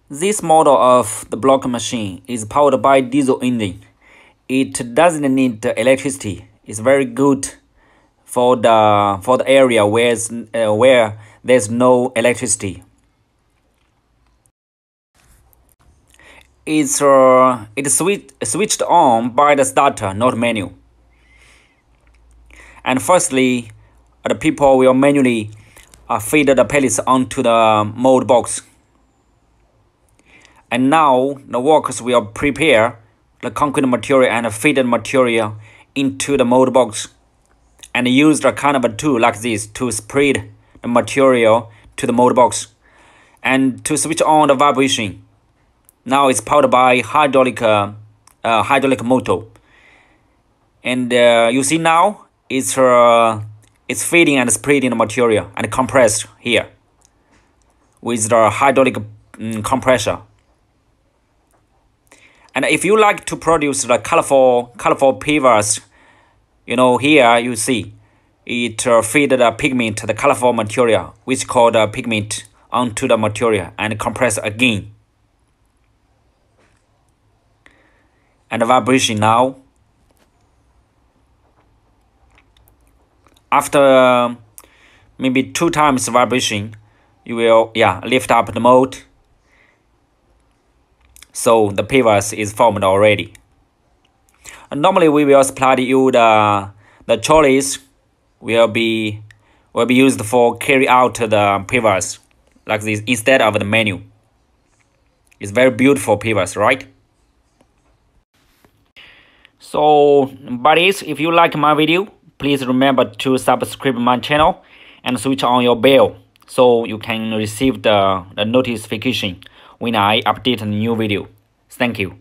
This model of the block machine is powered by diesel engine. It doesn't need electricity. It's very good for the area where there's no electricity. It's switched on by the starter, not menu. And firstly, the people will manually feed the pellets onto the mold box. And now the workers will prepare the concrete material and feed the material into the mold box and use the kind of a tool like this to spread the material to the mold box and to switch on the vibration. Now it's powered by hydraulic motor. And you see now it's feeding and spreading the material and compressed here with the hydraulic compressor. And if you like to produce the colorful pavers, here you see it feed the pigment, the colorful material, which called pigment, onto the material and compress again. And the vibration now. After maybe 2 times vibration, you will lift up the mold. So the pavers is formed already. And normally we will supply you the trolleys will be used for carry out the pavers like this instead of the menu. It's very beautiful pavers, right? So buddies, if you like my video, please remember to subscribe my channel and switch on your bell so you can receive the notification when I update a new video. Thank you.